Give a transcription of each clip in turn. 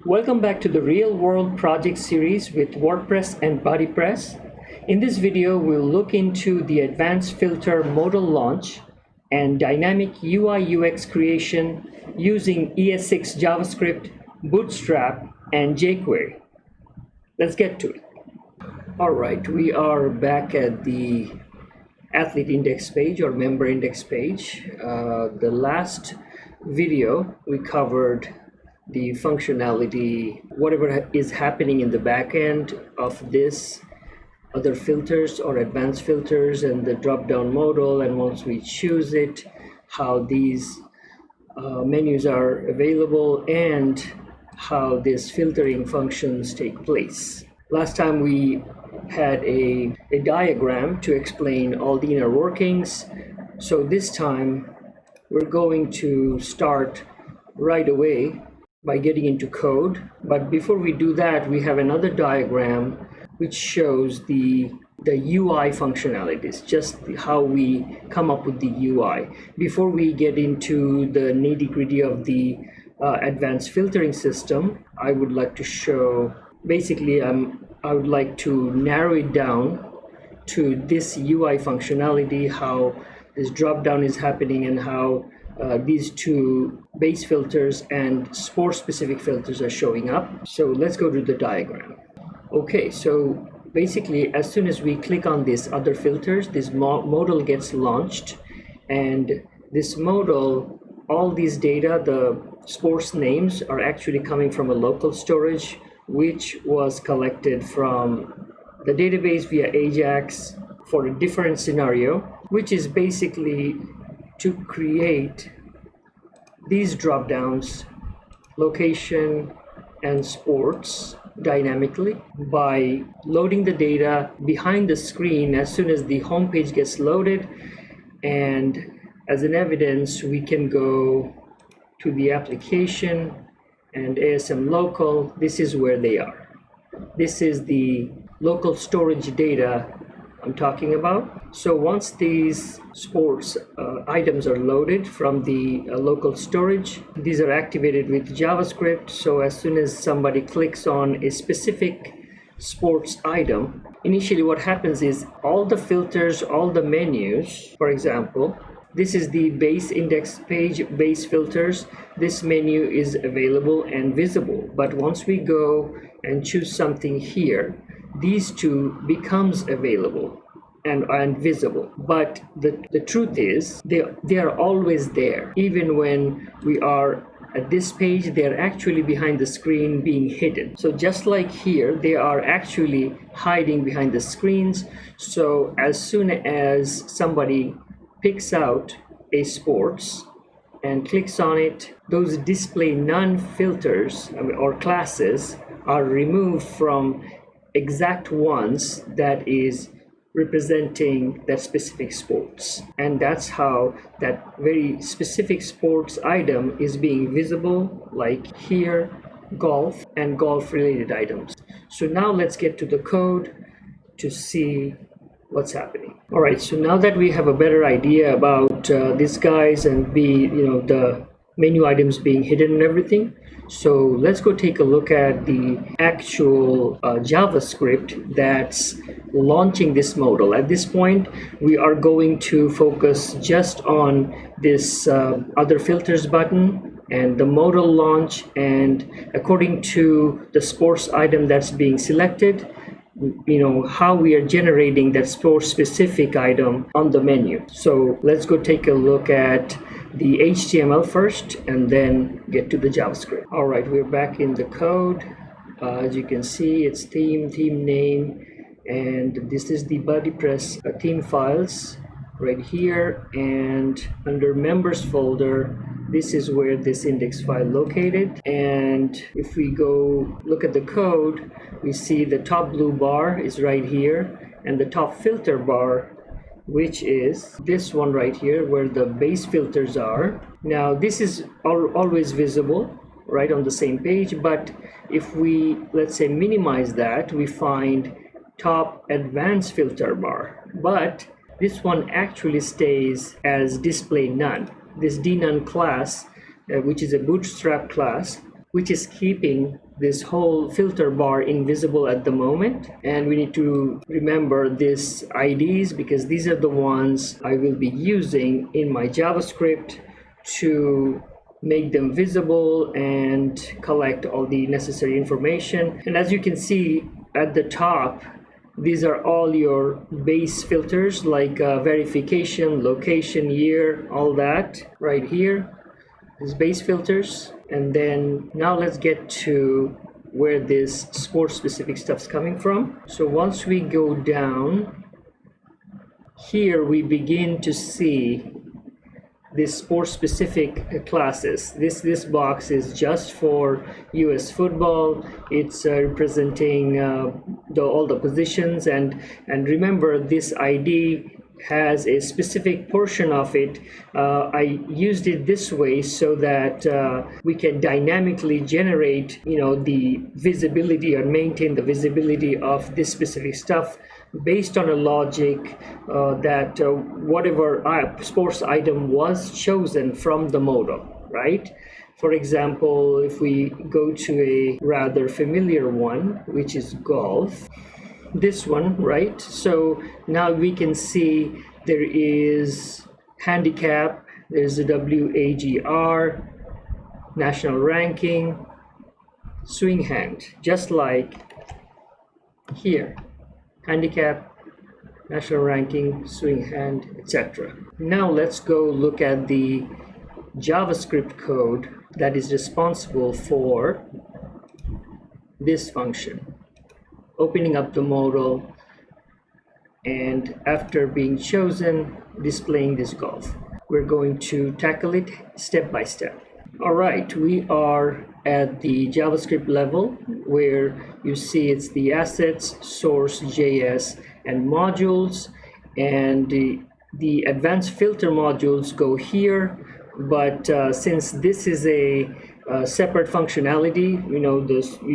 Welcome back to the Real World Project series with WordPress and BuddyPress. In this video, we'll look into the advanced filter modal launch and dynamic UI UX creation using ES6 JavaScript, Bootstrap, and jQuery. Let's get to it. All right, we are back at the athlete index page or member index page. The last video we covered the functionality, whatever is happening in the backend of this other filters or advanced filters and the drop-down modal, and once we choose it, how these menus are available and how these filtering functions take place. Last time we had a diagram to explain all the inner workings, so this time we're going to start right away by getting into code. But before we do that, we have another diagram which shows the UI functionalities, just how we come up with the UI. Before we get into the nitty-gritty of the advanced filtering system, I would like to show, basically I would like to narrow it down to this UI functionality, how this drop down is happening and how these two base filters and sport specific filters are showing up. So let's go to the diagram. Okay, so basically as soon as we click on these other filters, this modal gets launched, and this modal, all these data, the sports names are actually coming from a local storage which was collected from the database via Ajax for a different scenario, which is basically to create these drop downs, location and sports, dynamically by loading the data behind the screen as soon as the home page gets loaded. And as an evidence, we can go to the application and ASM local. This is where they are. This is the local storage data I'm talking about. So once these sports items are loaded from the local storage, these are activated with JavaScript. So as soon as somebody clicks on a specific sports item, initially what happens is all the filters, all the menus, for example, this is the base index page, base filters. This menu is available and visible. But once we go and choose something here, these two becomes available and visible. But the truth is they are always there. Even when we are at this page, they are actually behind the screen being hidden. So just like here, they are actually hiding behind the screens. So as soon as somebody picks out a sports and clicks on it, those display none filters or classes are removed from exact ones that is representing that specific sports. And that's how that very specific sports item is being visible, like here, golf and golf related items. So now let's get to the code to see what's happening. All right, so now that we have a better idea about these guys and the menu items being hidden and everything, so let's go take a look at the actual JavaScript that's launching this modal. At this point, we are going to focus just on this other filters button and the modal launch, and according to the sports item that's being selected, how we are generating that sport specific item on the menu. So let's go take a look at the HTML first and then get to the JavaScript. All right, we're back in the code. As you can see, it's theme name, and this is the BuddyPress theme files right here, and under members folder, this is where this index file located. And if we go look at the code, we see the top blue bar is right here, and the top filter bar, which is this one right here where the base filters are. Now this is always visible right on the same page, but if we, let's say, minimize that, we find top advanced filter bar, but this one actually stays as display none. This dnone class, which is a Bootstrap class, which is keeping this whole filter bar invisible at the moment. And we need to remember these IDs because these are the ones I will be using in my JavaScript to make them visible and collect all the necessary information. And as you can see at the top, these are all your base filters like verification, location, year, all that right here. These base filters. And then now let's get to where this sport specific stuff's coming from. So once we go down here, we begin to see this sport specific classes. This box is just for US football. It's representing all the positions, and remember this ID has a specific portion of it. I used it this way so that we can dynamically generate, the visibility or maintain the visibility of this specific stuff based on a logic that whatever sports item was chosen from the modal, right? For example, if we go to a rather familiar one, which is golf, this one, right? So now we can see there is handicap, there's a WAGR, national ranking, swing hand, just like here, handicap, national ranking, swing hand, etc. Now let's go look at the JavaScript code that is responsible for this function. Opening up the modal, and after being chosen, displaying this golf. We're going to tackle it step by step. All right, we are at the JavaScript level where you see it's the assets, source, JS, and modules, and the advanced filter modules go here. But since this is a separate functionality,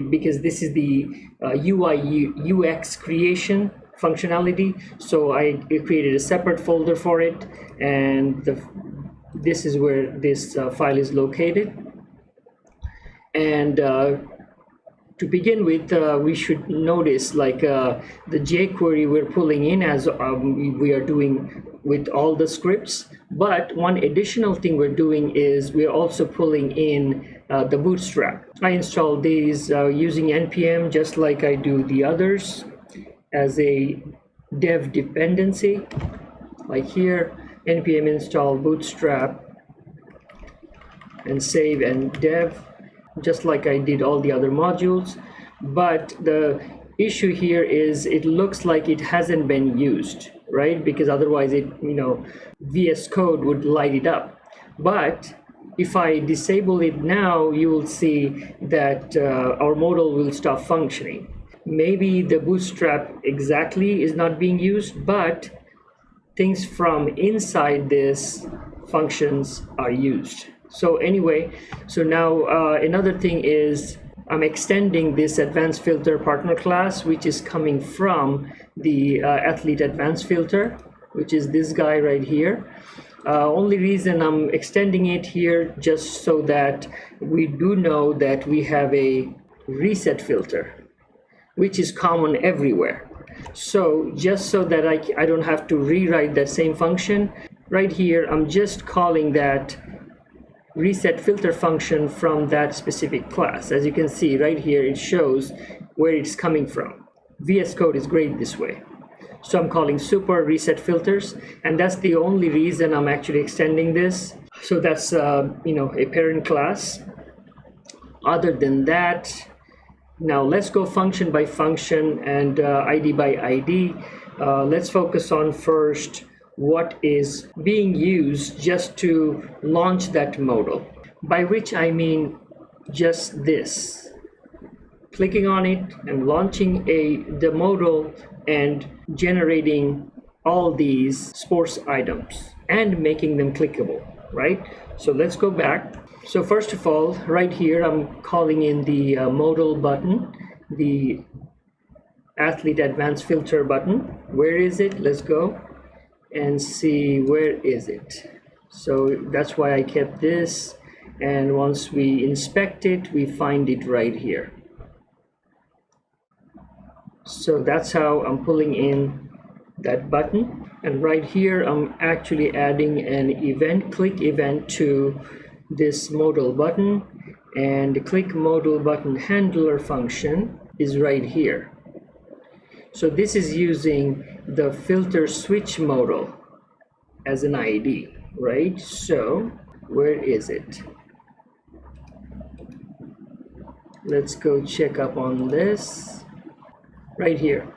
because this is the UI UX creation functionality, so I created a separate folder for it, and this is where this file is located. And to begin with, we should notice like the jQuery we're pulling in as we are doing with all the scripts. But one additional thing we're doing is we're also pulling in the Bootstrap. I installed these using npm just like I do the others as a dev dependency. Like here, npm install Bootstrap and save and dev, just like I did all the other modules. But the issue here is it looks like it hasn't been used, right? Because otherwise it, VS Code would light it up. But if I disable it now, you will see that our modal will stop functioning. Maybe the Bootstrap exactly is not being used, but things from inside this functions are used. So anyway, so now another thing is I'm extending this advanced filter partner class, which is coming from the athlete advanced filter, which is this guy right here. Only reason I'm extending it here just so that we do know that we have a reset filter, which is common everywhere. So just so that I don't have to rewrite that same function, right here I'm just calling that reset filter function from that specific class. As you can see right here, it shows where it's coming from. VS Code is great this way. So I'm calling super reset filters, and that's the only reason I'm actually extending this. So that's a parent class. Other than that, now let's go function by function and ID by ID. Let's focus on first what is being used just to launch that modal, by which I mean just this. Clicking on it and launching the modal and generating all these sports items and making them clickable, right? So let's go back. So first of all, right here, I'm calling in the modal button, the athlete advanced filter button. Where is it? Let's go and see where is it. So that's why I kept this, and once we inspect it, we find it right here. So that's how I'm pulling in that button, and right here I'm actually adding an event, click event, to this modal button, and the click modal button handler function is right here. So this is using the filter switch modal as an ID, right? So where is it? Let's go check up on this. Right here.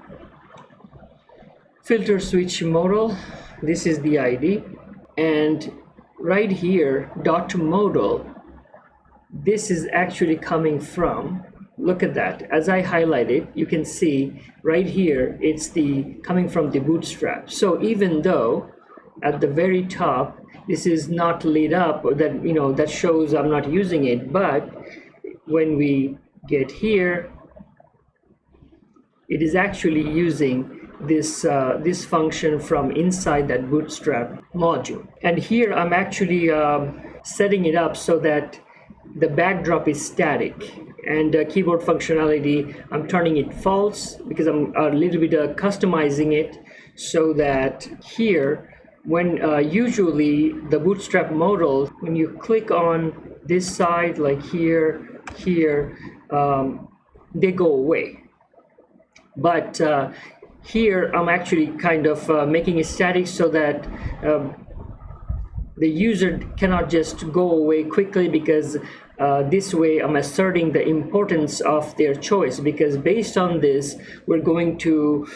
Filter switch modal, this is the ID, and right here dot modal, this is actually coming from, look at that, as I highlighted, you can see right here it's coming from the Bootstrap. So even though at the very top this is not lit up, or that, you know, that shows I'm not using it, but when we get here, it is actually using this function from inside that Bootstrap module. And here I'm actually setting it up so that the backdrop is static, and keyboard functionality, I'm turning it false because I'm a little bit customizing it so that here, when usually the Bootstrap modal, when you click on this side, like here, they go away. But here I'm actually kind of making it static so that the user cannot just go away quickly, because this way I'm asserting the importance of their choice, because based on this we're going to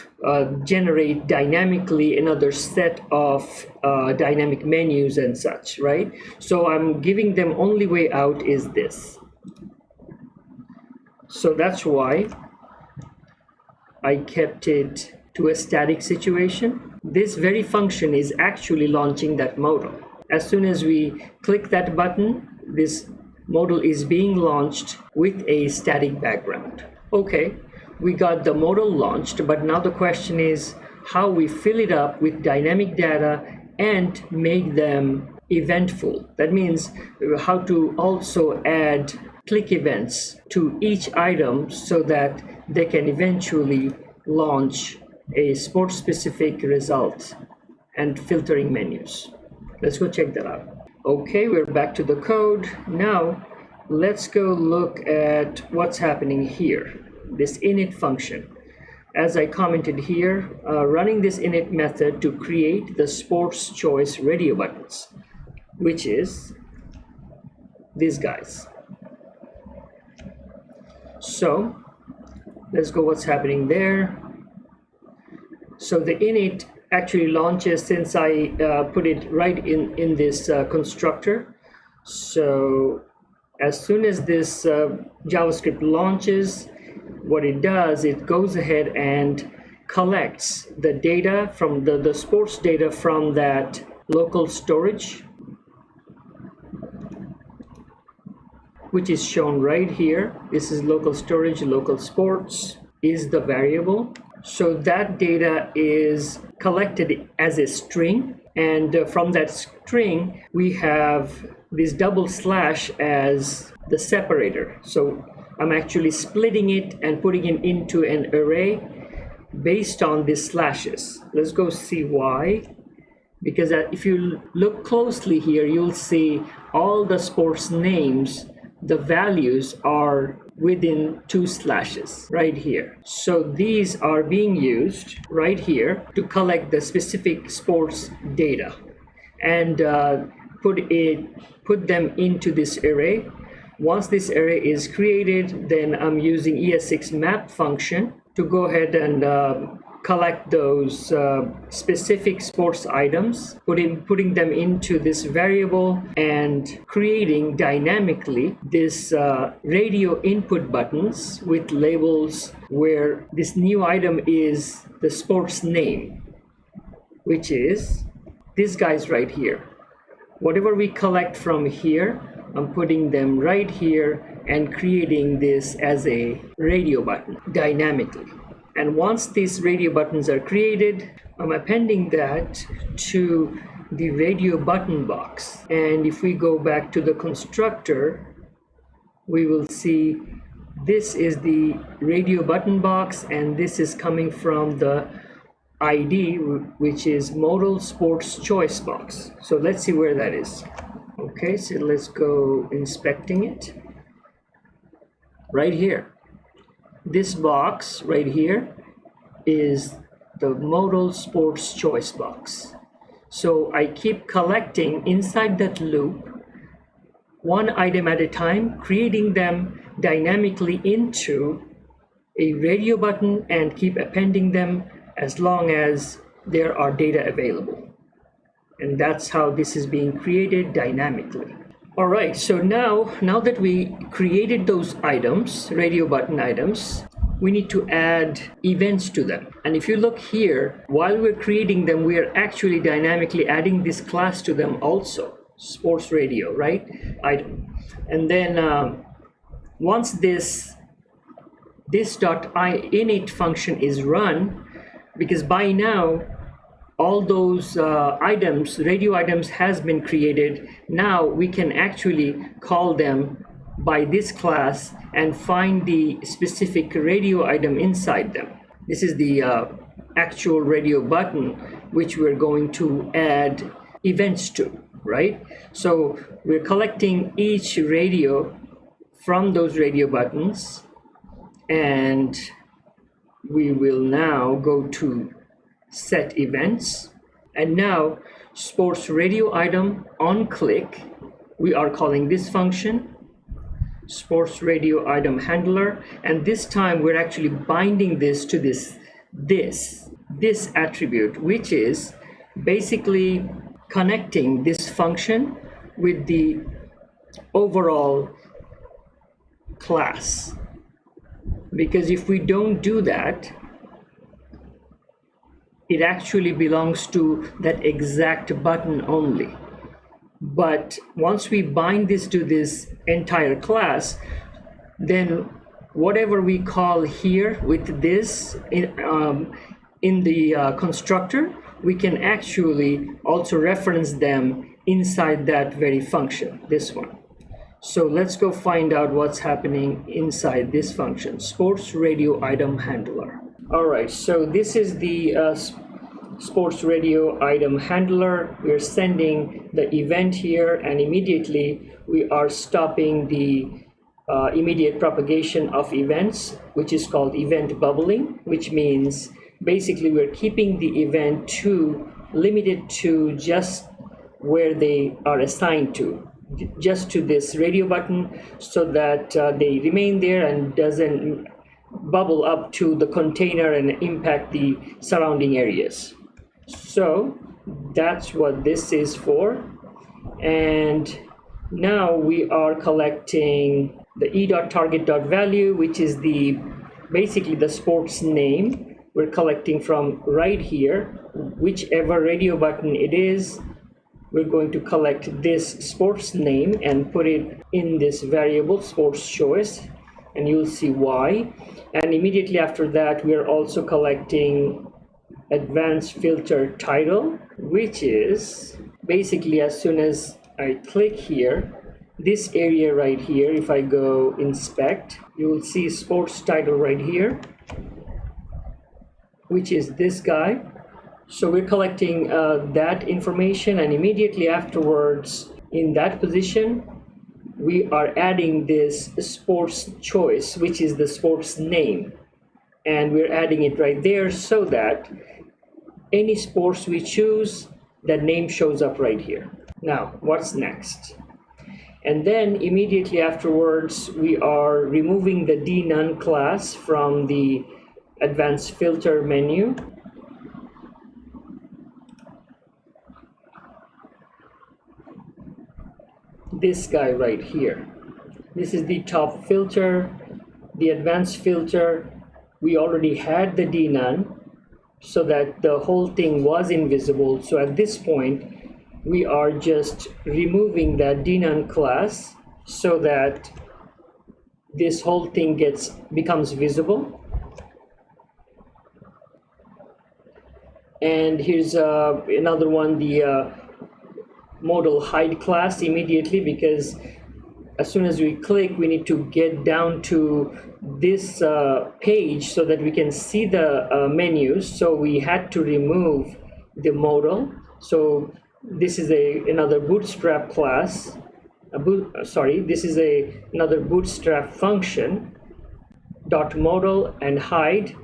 generate dynamically another set of dynamic menus and such, right? So I'm giving them only way out is this. So that's why I kept it to a static situation. This very function is actually launching that modal. As soon as we click that button, this modal is being launched with a static background. Okay, we got the modal launched, but now the question is how we fill it up with dynamic data and make them eventful. That means how to also add click events to each item so that they can eventually launch a sport specific result and filtering menus. Let's go check that out. Okay, we're back to the code. Now let's go look at what's happening here. This init function. As I commented here, running this init method to create the sports choice radio buttons, which is these guys. So let's go what's happening there. So the init actually launches since I put it right in this constructor. So as soon as this JavaScript launches, what it does, it goes ahead and collects the data from the sports data from that local storage, which is shown right here. This is local storage, local sports is the variable. So that data is collected as a string, and from that string we have this double slash as the separator. So I'm actually splitting it and putting it into an array based on these slashes. Let's go see why. Because if you look closely here, you'll see all the sports names, the values are within 2 slashes right here. So these are being used right here to collect the specific sports data and put them into this array. Once this array is created, then I'm using ES6 map function to go ahead and collect those specific sports items, putting them into this variable and creating dynamically this radio input buttons with labels where this new item is the sports name, which is these guys right here. Whatever we collect from here, I'm putting them right here and creating this as a radio button dynamically. And once these radio buttons are created, I'm appending that to the radio button box. And if we go back to the constructor, we will see this is the radio button box, and this is coming from the ID, which is Modal Sports Choice box. So let's see where that is. Okay, so let's go inspecting it. Right here. This box right here is the Modal Sports Choice box. So I keep collecting inside that loop one item at a time, creating them dynamically into a radio button and keep appending them as long as there are data available. And that's how this is being created dynamically. All right, so now that we created those items, radio button items, we need to add events to them. And if you look here, while we're creating them, we are actually dynamically adding this class to them also. Sports radio, right? Item. And then once this .init function is run, because by now all those items, radio items, has been created. Now we can actually call them by this class and find the specific radio item inside them. This is the actual radio button which we're going to add events to. Right? So we're collecting each radio from those radio buttons, and we will now go to set events, and now sports radio item on click, we are calling this function sports radio item handler, and this time we're actually binding this to this attribute, which is basically connecting this function with the overall class. Because if we don't do that, it actually belongs to that exact button only. But once we bind this to this entire class, then whatever we call here with this in the constructor, we can actually also reference them inside that very function, this one. So let's go find out what's happening inside this function, sports radio item handler. All right, so this is the sports radio item handler. We're sending the event here, and immediately we are stopping the immediate propagation of events, which is called event bubbling, which means basically we're keeping the event limited to just where they are assigned to, just to this radio button, so that they remain there and doesn't bubble up to the container and impact the surrounding areas. So that's what this is for. And now we are collecting the e.target.value, which is basically the sports name. We're collecting from right here, whichever radio button it is, we're going to collect this sports name and put it in this variable sports choice, and you'll see why. And immediately after that, we are also collecting advanced filter title, which is basically as soon as I click here, this area right here, if I go inspect, you will see sports title right here, which is this guy. So we're collecting that information, and immediately afterwards in that position we are adding this sports choice, which is the sports name, and we're adding it right there so that any sports we choose, that name shows up right here. Now what's next? And then immediately afterwards we are removing the dnone class from the advanced filter menu. This guy right here. This is the top filter, the advanced filter. We already had the dnone, so that the whole thing was invisible. So at this point, we are just removing that dnone class so that this whole thing becomes visible. And here's another one, the modal hide class immediately, because as soon as we click, we need to get down to this page so that we can see the menus. So we had to remove the modal. So this is another Bootstrap class. This is another Bootstrap function, dot modal and hide.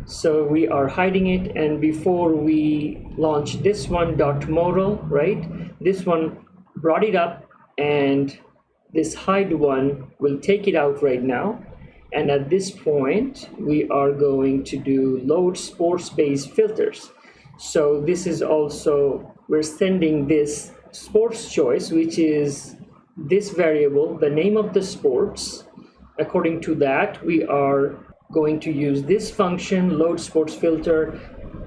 So we are hiding it, and before we launch this one, dot modal, right? This one brought it up, and this hide one will take it out right now. And at this point, we are going to do load sports-based filters. So this is also, we're sending this sports choice, which is this variable, the name of the sports. According to that, we are going to use this function, load sports filter,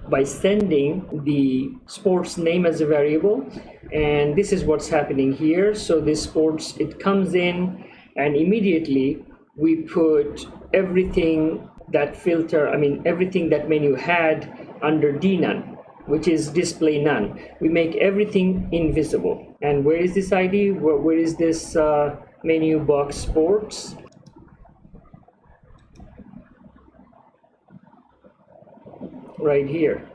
by sending the sports name as a variable. And this is what's happening here. So this sports, it comes in, and immediately we put everything that everything that menu had under dnone, which is display none. We make everything invisible. And where is this ID? Where is this menu box sports? Right here.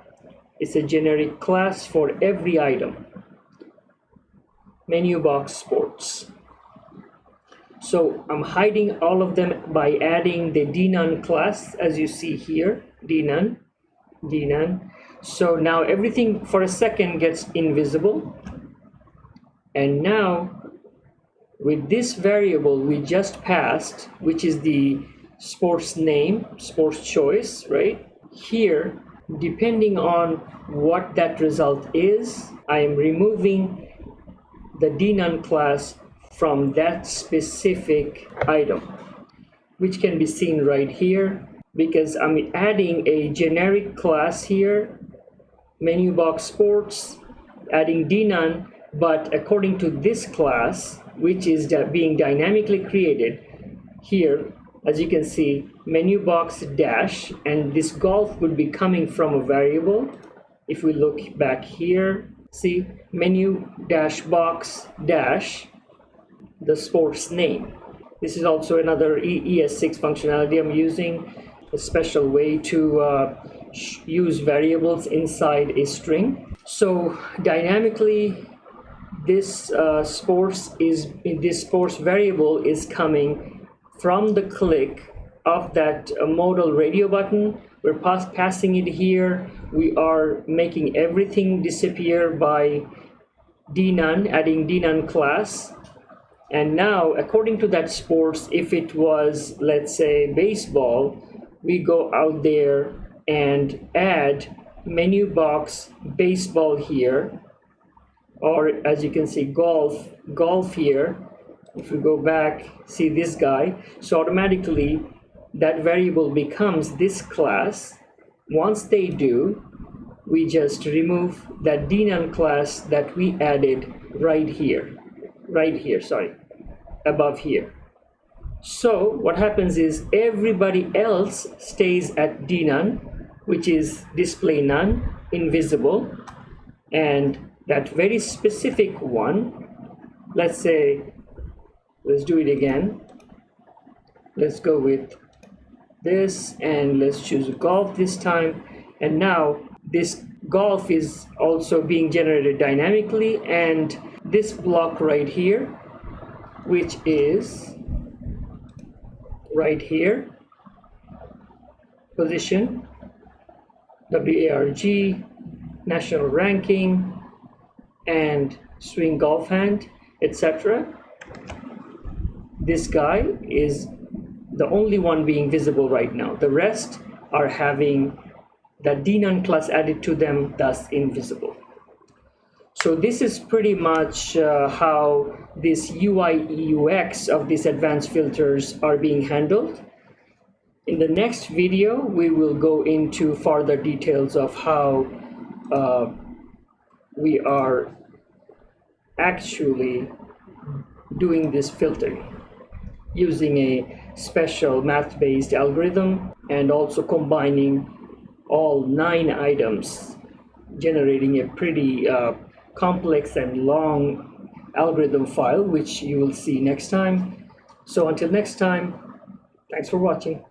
It's a generic class for every item. Menu box sports. So I'm hiding all of them by adding the dnone class, as you see here, dnone. So now everything for a second gets invisible. And now with this variable we just passed, which is the sports name, sports choice, right? Here, depending on what that result is, I am removing the dnone class from that specific item, which can be seen right here, because I'm adding a generic class here, menu box sports, adding dnone, but according to this class, which is being dynamically created here, as you can see, menu box dash, and this golf would be coming from a variable. If we look back here, see, menu dash box dash, the sports name. This is also another ES6 functionality I'm using, a special way to use variables inside a string. So dynamically, this sports variable is coming from the click of that modal radio button. We're passing it here. We are making everything disappear by dnone, adding dnone class. And now, according to that sports, if it was, let's say, baseball, we go out there and add menu box baseball here, or as you can see, golf here. If we go back, see this guy. So automatically, that variable becomes this class. Once they do, we just remove that dnone class that we added right here, above here. So what happens is everybody else stays at dnone, which is display none, invisible, and that very specific one, let's say, let's do it again. Let's go with this, and let's choose golf this time. And now this golf is also being generated dynamically, and this block right here, which is right here, position, WARG, national ranking, and swing golf hand, etc. This guy is the only one being visible right now. The rest are having that dnone class added to them, thus invisible. So this is pretty much how this UI UX of these advanced filters are being handled. In the next video, we will go into further details of how we are actually doing this filtering using a special math-based algorithm, and also combining all 9 items, generating a pretty complex and long algorithm file, which you will see next time. So until next time, thanks for watching.